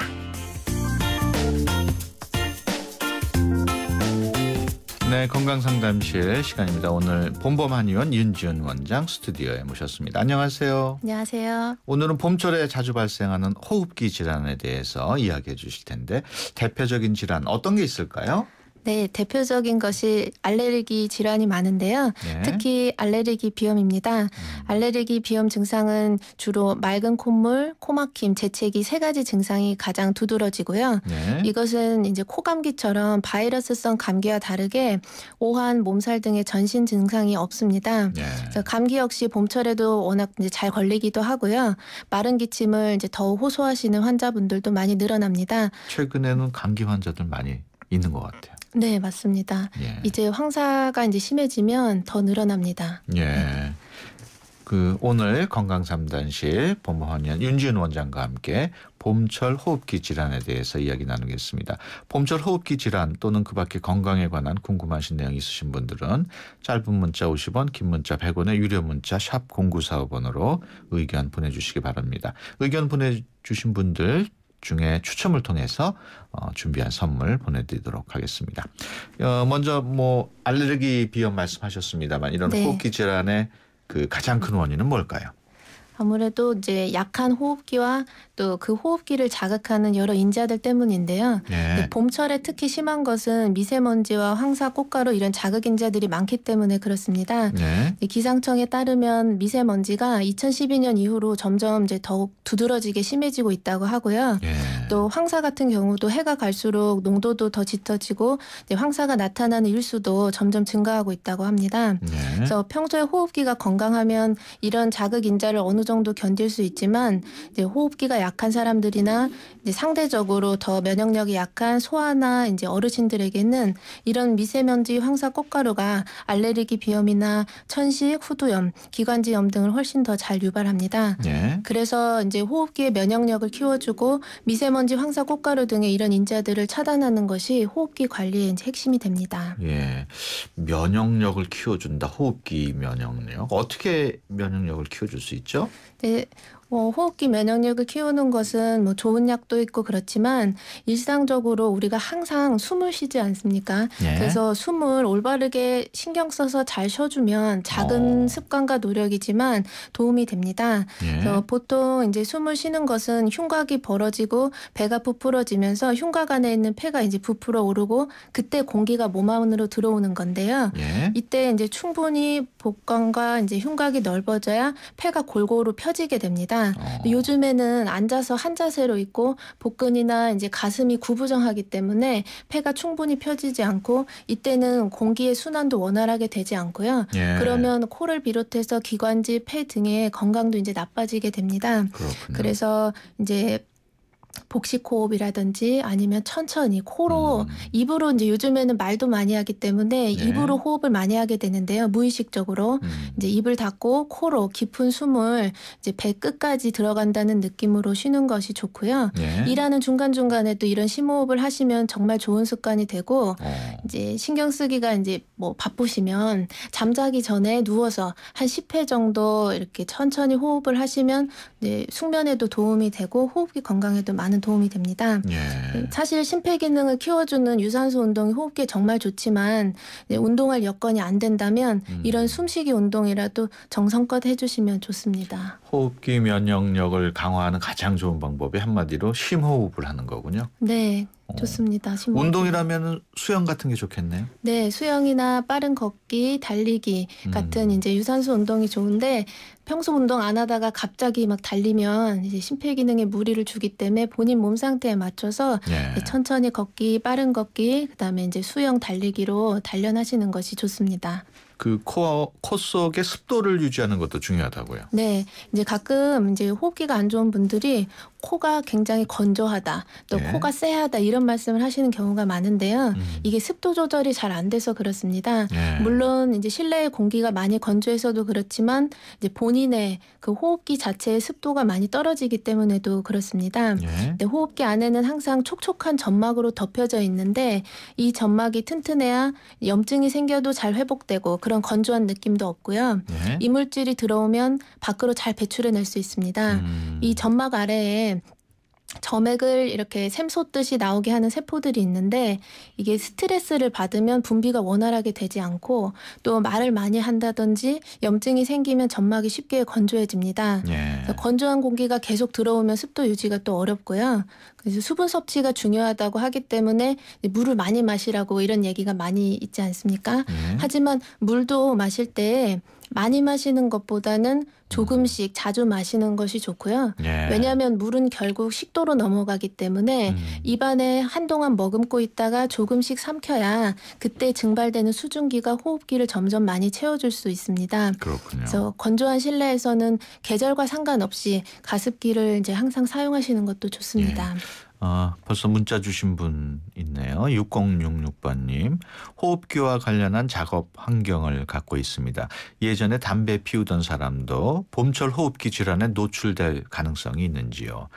네, 건강상담실 시간입니다. 오늘 본범한의원 윤지은 원장 스튜디오에 모셨습니다. 안녕하세요. 안녕하세요. 오늘은 봄철에 자주 발생하는 호흡기 질환에 대해서 이야기해 주실 텐데 대표적인 질환 어떤 게 있을까요? 네, 대표적인 것이 알레르기 질환이 많은데요. 네. 특히 알레르기 비염입니다. 알레르기 비염 증상은 주로 맑은 콧물, 코막힘, 재채기 세 가지 증상이 가장 두드러지고요. 네. 이것은 이제 코감기처럼 바이러스성 감기와 다르게 오한, 몸살 등의 전신 증상이 없습니다. 네. 그래서 감기 역시 봄철에도 워낙 이제 잘 걸리기도 하고요. 마른 기침을 이제 더욱 호소하시는 환자분들도 많이 늘어납니다. 최근에는 감기 환자들 많이 있는 것 같아요. 네, 맞습니다. 예. 이제 황사가 이제 심해지면 더 늘어납니다. 예. 오늘 건강상담실 본범한의원 윤지은 원장과 함께 봄철 호흡기 질환에 대해서 이야기 나누겠습니다. 봄철 호흡기 질환 또는 그 밖에 건강에 관한 궁금하신 내용 있으신 분들은 짧은 문자 50원, 긴 문자 100원의 유료 문자 샵 0945번으로 의견 보내주시기 바랍니다. 의견 보내주신 분들 중에 추첨을 통해서 준비한 선물 보내드리도록 하겠습니다. 먼저 알레르기 비염 말씀하셨습니다만 이런 네. 호흡기 질환의 가장 큰 원인은 뭘까요? 아무래도 이제 약한 호흡기와 또 그 호흡기를 자극하는 여러 인자들 때문인데요. 네. 봄철에 특히 심한 것은 미세먼지와 황사, 꽃가루 이런 자극 인자들이 많기 때문에 그렇습니다. 네. 기상청에 따르면 미세먼지가 2012년 이후로 점점 이제 더욱 두드러지게 심해지고 있다고 하고요. 네. 또 황사 같은 경우도 해가 갈수록 농도도 더 짙어지고 이제 황사가 나타나는 일수도 점점 증가하고 있다고 합니다. 네. 그래서 평소에 호흡기가 건강하면 이런 자극 인자를 어느 정도 견딜 수 있지만 이제 호흡기가 약한 사람들이나 이제 상대적으로 더 면역력이 약한 소아나 이제 어르신들에게는 이런 미세먼지, 황사, 꽃가루가 알레르기 비염이나 천식, 후두염, 기관지염 등을 훨씬 더 잘 유발합니다. 네. 그래서 이제 호흡기의 면역력을 키워주고 미세먼지, 황사, 꽃가루 등의 이런 인자들을 차단하는 것이 호흡기 관리의 이제 핵심이 됩니다. 예, 면역력을 키워준다. 호흡기 면역력. 어떻게 면역력을 키워줄 수 있죠? 네. 호흡기 면역력을 키우는 것은 좋은 약도 있고 그렇지만 일상적으로 우리가 항상 숨을 쉬지 않습니까? 예. 그래서 숨을 올바르게 신경 써서 잘 쉬어주면 작은 습관과 노력이지만 도움이 됩니다. 예. 그래서 보통 이제 숨을 쉬는 것은 흉곽이 벌어지고 배가 부풀어지면서 흉곽 안에 있는 폐가 이제 부풀어 오르고 그때 공기가 몸 안으로 들어오는 건데요. 예. 이때 이제 충분히 복강과 이제 흉곽이 넓어져야 폐가 골고루 펴지게 됩니다. 요즘에는 앉아서 한 자세로 있고 복근이나 이제 가슴이 구부정하기 때문에 폐가 충분히 펴지지 않고 이때는 공기의 순환도 원활하게 되지 않고요. 예. 그러면 코를 비롯해서 기관지, 폐 등의 건강도 이제 나빠지게 됩니다. 그렇군요. 그래서 이제 복식 호흡이라든지 아니면 천천히 코로 입으로 이제 요즘에는 말도 많이 하기 때문에 입으로 호흡을 많이 하게 되는데요. 무의식적으로 이제 입을 닫고 코로 깊은 숨을 이제 배 끝까지 들어간다는 느낌으로 쉬는 것이 좋고요. 일하는 중간중간에도 이런 심호흡을 하시면 정말 좋은 습관이 되고 이제 신경 쓰기가 이제 바쁘시면 잠자기 전에 누워서 한 10회 정도 이렇게 천천히 호흡을 하시면 이제 숙면에도 도움이 되고 호흡기 건강에도 많은 도움이 됩니다. 예. 사실 심폐기능을 키워주는 유산소 운동이 호흡기에 정말 좋지만 운동할 여건이 안 된다면 이런 숨쉬기 운동이라도 정성껏 해주시면 좋습니다. 호흡기 면역력을 강화하는 가장 좋은 방법이 한마디로 심호흡을 하는 거군요. 네. 좋습니다. 심호흡. 운동이라면 수영 같은 게 좋겠네요. 네, 수영이나 빠른 걷기, 달리기 같은 이제 유산소 운동이 좋은데 평소 운동 안 하다가 갑자기 막 달리면 이제 심폐기능에 무리를 주기 때문에 본인 몸 상태에 맞춰서 천천히 걷기, 빠른 걷기, 그다음에 이제 수영, 달리기로 단련하시는 것이 좋습니다. 코 속의 습도를 유지하는 것도 중요하다고요. 네, 이제 가끔 이제 호흡기가 안 좋은 분들이 코가 굉장히 건조하다, 또 예. 코가 쎄하다 이런 말씀을 하시는 경우가 많은데요. 이게 습도 조절이 잘 안 돼서 그렇습니다. 예. 물론 이제 실내의 공기가 많이 건조해서도 그렇지만 이제 본인의 그 호흡기 자체의 습도가 많이 떨어지기 때문에도 그렇습니다. 예. 근데 호흡기 안에는 항상 촉촉한 점막으로 덮여져 있는데 이 점막이 튼튼해야 염증이 생겨도 잘 회복되고 그런 건조한 느낌도 없고요. 예. 이물질이 들어오면 밖으로 잘 배출해낼 수 있습니다. 이 점막 아래에 점액을 이렇게 샘솟듯이 나오게 하는 세포들이 있는데 이게 스트레스를 받으면 분비가 원활하게 되지 않고 또 말을 많이 한다든지 염증이 생기면 점막이 쉽게 건조해집니다. 예. 그래서 건조한 공기가 계속 들어오면 습도 유지가 또 어렵고요. 그래서 수분 섭취가 중요하다고 하기 때문에 물을 많이 마시라고 이런 얘기가 많이 있지 않습니까? 하지만 물도 마실 때 많이 마시는 것보다는 조금씩 자주 마시는 것이 좋고요. 예. 왜냐하면 물은 결국 식도로 넘어가기 때문에 입안에 한동안 머금고 있다가 조금씩 삼켜야 그때 증발되는 수증기가 호흡기를 점점 많이 채워줄 수 있습니다. 그렇군요. 그래서 건조한 실내에서는 계절과 상관없이 가습기를 이제 항상 사용하시는 것도 좋습니다. 벌써 문자 주신 분 있네요. 6066번님. 호흡기와 관련한 작업 환경을 갖고 있습니다. 예전에 담배 피우던 사람도 봄철 호흡기 질환에 노출될 가능성이 있는지요?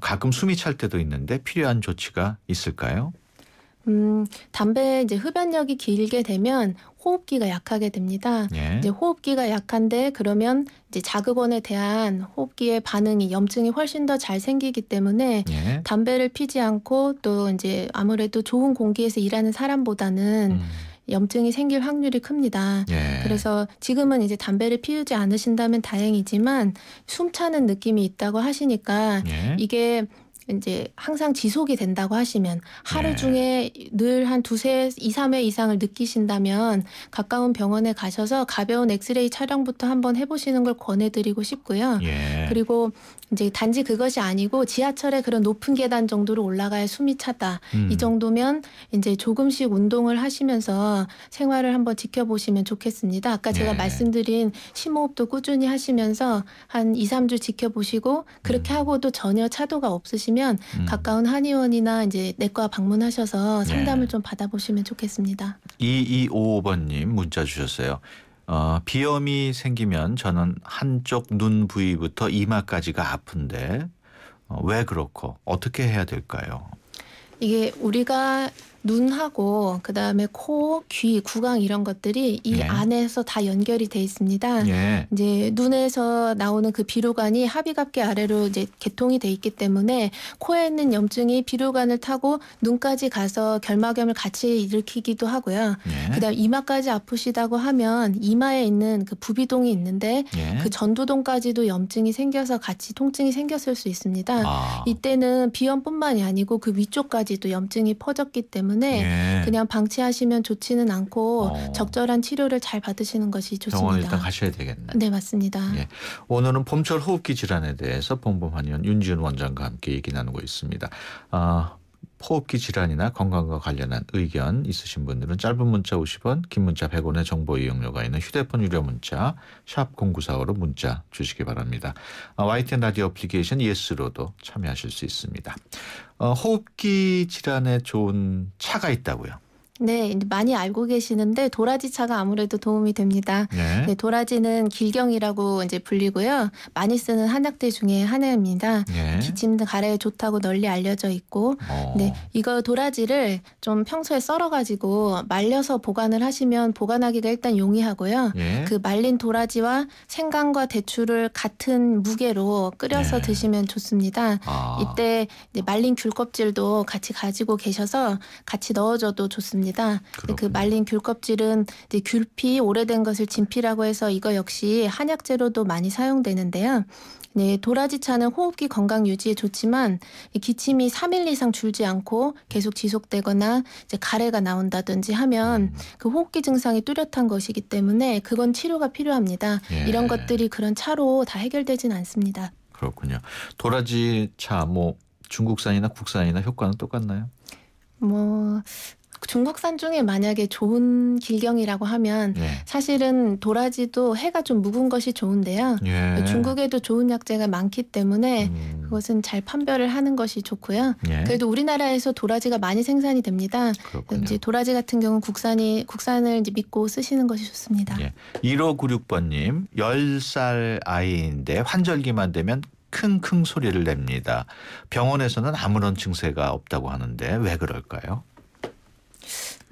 가끔 숨이 찰 때도 있는데 필요한 조치가 있을까요? 담배 이제 흡연력이 길게 되면 호흡기가 약하게 됩니다. 예. 이제 호흡기가 약한데 그러면 이제 자극원에 대한 호흡기의 반응이 염증이 훨씬 더 잘 생기기 때문에 예. 담배를 피지 않고 또 이제 아무래도 좋은 공기에서 일하는 사람보다는 염증이 생길 확률이 큽니다. 예. 그래서 지금은 이제 담배를 피우지 않으신다면 다행이지만 숨 차는 느낌이 있다고 하시니까 예. 이게 이제 항상 지속이 된다고 하시면 하루 중에 늘 한 2-3회 이상을 느끼신다면 가까운 병원에 가셔서 가벼운 엑스레이 촬영부터 한번 해보시는 걸 권해드리고 싶고요. 예. 그리고 이제 단지 그것이 아니고 지하철의 그런 높은 계단 정도로 올라가야 숨이 차다. 이 정도면 이제 조금씩 운동을 하시면서 생활을 한번 지켜보시면 좋겠습니다. 아까 제가 말씀드린 심호흡도 꾸준히 하시면서 한 2-3주 지켜보시고 그렇게 하고도 전혀 차도가 없으시면 가까운 한의원이나 이제 내과 방문하셔서 상담을 좀 받아보시면 좋겠습니다. 2255번님 문자 주셨어요. 비염이 생기면 저는 한쪽 눈 부위부터 이마까지가 아픈데 왜 그렇고 어떻게 해야 될까요? 이게 우리가 눈하고 그다음에 코, 귀, 구강 이런 것들이 이 안에서 다 연결이 돼 있습니다. 이제 눈에서 나오는 그 비루관이 하비갑기 아래로 이제 개통이 돼 있기 때문에 코에 있는 염증이 비루관을 타고 눈까지 가서 결막염을 같이 일으키기도 하고요. 그다음 이마까지 아프시다고 하면 이마에 있는 그 부비동이 있는데 그 전두동까지도 염증이 생겨서 같이 통증이 생겼을 수 있습니다. 이때는 비염뿐만이 아니고 그 위쪽까지도 염증이 퍼졌기 때문에 그냥 방치하시면 좋지는 않고 적절한 치료를 잘 받으시는 것이 좋습니다. 병원에 일단 가셔야 되겠네요. 네, 맞습니다. 오늘은 봄철 호흡기 질환에 대해서 봉범한의원 윤지은 원장과 함께 얘기 나누고 있습니다. 호흡기 질환이나 건강과 관련한 의견 있으신 분들은 짧은 문자 50원, 긴 문자 100원의 정보 이용료가 있는 휴대폰 유료 문자 샵 0945로 문자 주시기 바랍니다. YTN 라디오 애플리케이션 예스로도 참여하실 수 있습니다. 호흡기 질환에 좋은 차가 있다고요? 네, 많이 알고 계시는데 도라지 차가 아무래도 도움이 됩니다. 네, 도라지는 길경이라고 이제 불리고요. 많이 쓰는 한약재 중에 하나입니다. 기침 등 가래에 좋다고 널리 알려져 있고, 네, 이거 도라지를 좀 평소에 썰어가지고 말려서 보관을 하시면 보관하기가 일단 용이하고요. 그 말린 도라지와 생강과 대추를 같은 무게로 끓여서 드시면 좋습니다. 이때 이제 말린 귤 껍질도 같이 가지고 계셔서 같이 넣어줘도 좋습니다. 그 말린 귤 껍질은 이제 귤피 오래된 것을 진피라고 해서 이거 역시 한약재로도 많이 사용되는데요. 네, 도라지차는 호흡기 건강 유지에 좋지만 기침이 3일 이상 줄지 않고 계속 지속되거나 이제 가래가 나온다든지 하면 그 호흡기 증상이 뚜렷한 것이기 때문에 그건 치료가 필요합니다. 이런 것들이 그런 차로 다 해결되진 않습니다. 그렇군요. 도라지차 중국산이나 국산이나 효과는 똑같나요? 중국산 중에 만약에 좋은 길경이라고 하면 사실은 도라지도 해가 좀 묵은 것이 좋은데요. 중국에도 좋은 약재가 많기 때문에 그것은 잘 판별을 하는 것이 좋고요. 그래도 우리나라에서 도라지가 많이 생산이 됩니다. 이제 도라지 같은 경우는 국산을 이제 믿고 쓰시는 것이 좋습니다. 1596번님 10살 아이인데 환절기만 되면 킁킁 소리를 냅니다. 병원에서는 아무런 증세가 없다고 하는데 왜 그럴까요?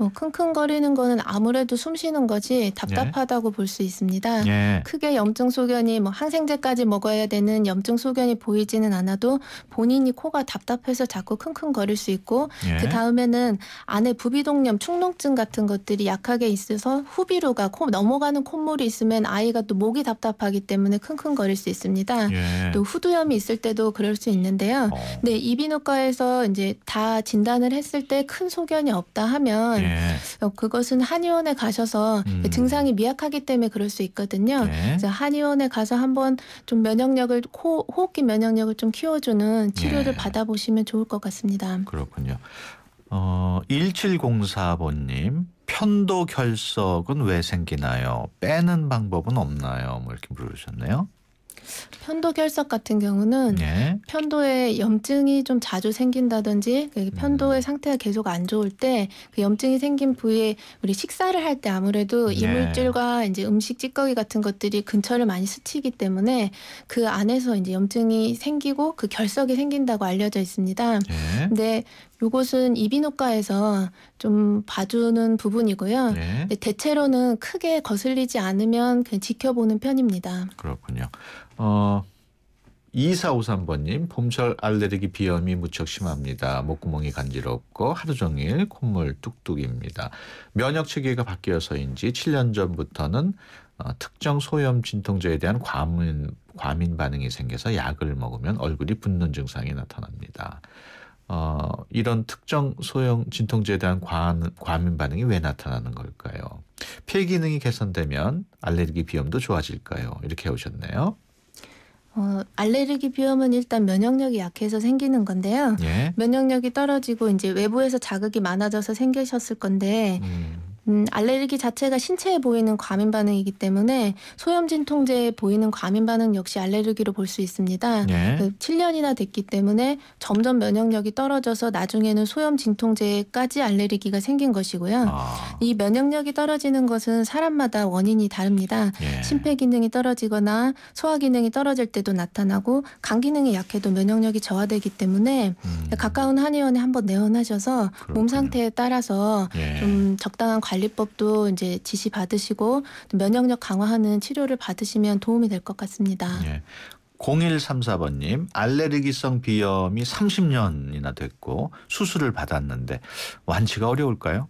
뭐 킁킁거리는 거는 아무래도 숨 쉬는 거지 답답하다고 볼 수 있습니다. 크게 염증 소견이 뭐 항생제까지 먹어야 되는 염증 소견이 보이지는 않아도 본인이 코가 답답해서 자꾸 킁킁거릴 수 있고 그 다음에는 안에 부비동염, 축농증 같은 것들이 약하게 있어서 후비루가 코 넘어가는 콧물이 있으면 아이가 또 목이 답답하기 때문에 킁킁거릴 수 있습니다. 또 후두염이 있을 때도 그럴 수 있는데요. 네, 이비인후과에서 이제 다 진단을 했을 때 큰 소견이 없다 하면 그것은 한의원에 가셔서 증상이 미약하기 때문에 그럴 수 있거든요. 그래서 한의원에 가서 한번 좀 면역력을 호흡기 면역력을 좀 키워주는 치료를 받아보시면 좋을 것 같습니다. 그렇군요. 1704번님 편도 결석은 왜 생기나요? 빼는 방법은 없나요? 뭐 이렇게 물으셨네요. 편도 결석 같은 경우는 편도에 염증이 좀 자주 생긴다든지 편도의 상태가 계속 안 좋을 때 그 염증이 생긴 부위에 우리 식사를 할 때 아무래도 이물질과 이제 음식 찌꺼기 같은 것들이 근처를 많이 스치기 때문에 그 안에서 이제 염증이 생기고 그 결석이 생긴다고 알려져 있습니다. 근데 이것은 이비인후과에서 좀 봐주는 부분이고요. 근데 대체로는 크게 거슬리지 않으면 그냥 지켜보는 편입니다. 그렇군요. 2453번님 봄철 알레르기 비염이 무척 심합니다. 목구멍이 간지럽고 하루 종일 콧물 뚝뚝입니다. 면역 체계가 바뀌어서인지 7년 전부터는 특정 소염 진통제에 대한 과민 반응이 생겨서 약을 먹으면 얼굴이 붓는 증상이 나타납니다. 이런 특정 소형 진통제에 대한 과민 반응이 왜 나타나는 걸까요? 폐 기능이 개선되면 알레르기 비염도 좋아질까요? 이렇게 오셨네요. 알레르기 비염은 일단 면역력이 약해서 생기는 건데요. 면역력이 떨어지고 이제 외부에서 자극이 많아져서 생기셨을 건데 알레르기 자체가 신체에 보이는 과민 반응이기 때문에 소염 진통제에 보이는 과민 반응 역시 알레르기로 볼 수 있습니다. 7년이나 됐기 때문에 점점 면역력이 떨어져서 나중에는 소염 진통제까지 알레르기가 생긴 것이고요. 이 면역력이 떨어지는 것은 사람마다 원인이 다릅니다. 심폐 기능이 떨어지거나 소화 기능이 떨어질 때도 나타나고 간 기능이 약해도 면역력이 저하되기 때문에 가까운 한의원에 한번 내원하셔서 몸 상태에 따라서 좀 적당한 관리법도 이제 지시 받으시고 면역력 강화하는 치료를 받으시면 도움이 될 것 같습니다. 0134번님 알레르기성 비염이 30년이나 됐고 수술을 받았는데 완치가 어려울까요?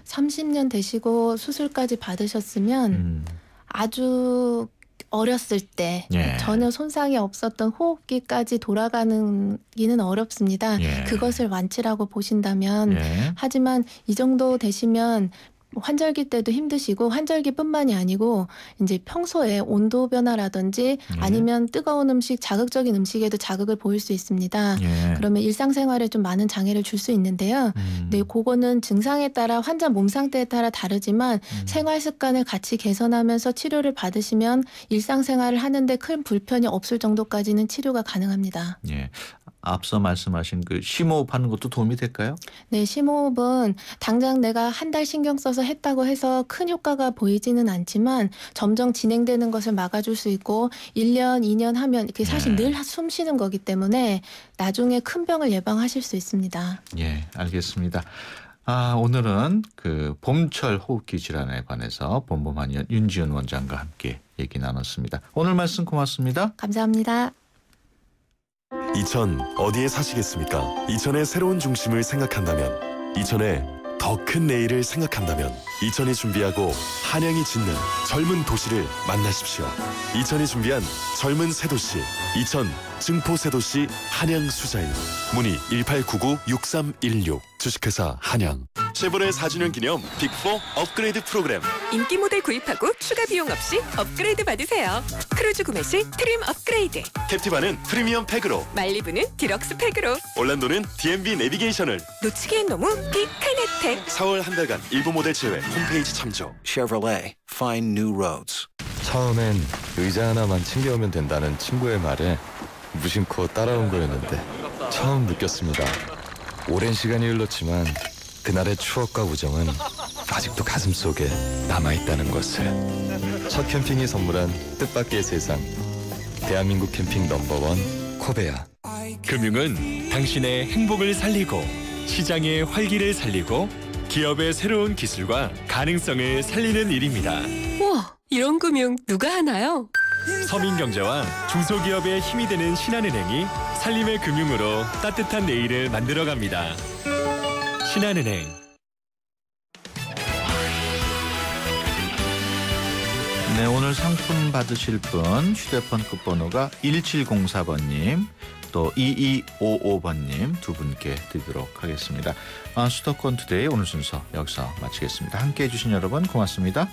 30년 되시고 수술까지 받으셨으면 아주 어렸을 때 전혀 손상이 없었던 호흡기까지 돌아가기는 어렵습니다. 그것을 완치라고 보신다면 하지만 이 정도 되시면 환절기 때도 힘드시고 환절기뿐만이 아니고 이제 평소에 온도 변화라든지 아니면 뜨거운 음식, 자극적인 음식에도 자극을 보일 수 있습니다. 그러면 일상생활에 좀 많은 장애를 줄 수 있는데요. 네, 그거는 증상에 따라 환자 몸 상태에 따라 다르지만 생활 습관을 같이 개선하면서 치료를 받으시면 일상생활을 하는데 큰 불편이 없을 정도까지는 치료가 가능합니다. 앞서 말씀하신 그 심호흡하는 것도 도움이 될까요? 네, 심호흡은 당장 내가 한 달 신경 써서 했다고 해서 큰 효과가 보이지는 않지만 점점 진행되는 것을 막아줄 수 있고 1년, 2년 하면 그게 사실 늘 숨 쉬는 거기 때문에 나중에 큰 병을 예방하실 수 있습니다. 알겠습니다. 오늘은 그 봄철 호흡기 질환에 관해서 본보만의원 윤지은 원장과 함께 얘기 나눴습니다. 오늘 말씀 고맙습니다. 감사합니다. 이천 어디에 사시겠습니까? 이천의 새로운 중심을 생각한다면, 이천의 더 큰 내일을 생각한다면 이천이 준비하고 한양이 짓는 젊은 도시를 만나십시오. 이천이 준비한 젊은 새도시, 이천 증포새도시 한양 수자인. 문의 1899-6316 주식회사 한양. 쉐보레 4주년 기념 빅4 업그레이드 프로그램. 인기 모델 구입하고 추가 비용 없이 업그레이드 받으세요. 크루즈 구매 시 트림 업그레이드. 캡티바는 프리미엄 팩으로. 말리부는 디럭스 팩으로. 올란도는 DMB 내비게이션을. 놓치기엔 너무 빅한 혜택. 4월 한 달간 일부 모델 제외 홈페이지 참조. Chevrolet, find new roads. 처음엔 의자 하나만 챙겨오면 된다는 친구의 말에 무심코 따라온 거였는데 처음 느꼈습니다. 오랜 시간이 흘렀지만 그날의 추억과 우정은 아직도 가슴속에 남아있다는 것을. 첫 캠핑이 선물한 뜻밖의 세상. 대한민국 캠핑 넘버원 코베아. 금융은 당신의 행복을 살리고 시장의 활기를 살리고 기업의 새로운 기술과 가능성을 살리는 일입니다. 우와, 이런 금융 누가 하나요? 서민경제와 중소기업의 힘이 되는 신한은행이 살림의 금융으로 따뜻한 내일을 만들어갑니다. 신한은행. 네, 오늘 상품 받으실 분 휴대폰 끝번호가 1704번님 또 2255번님 두 분께 드리도록 하겠습니다. 수도권 투데이 오늘 순서 여기서 마치겠습니다. 함께해 주신 여러분 고맙습니다.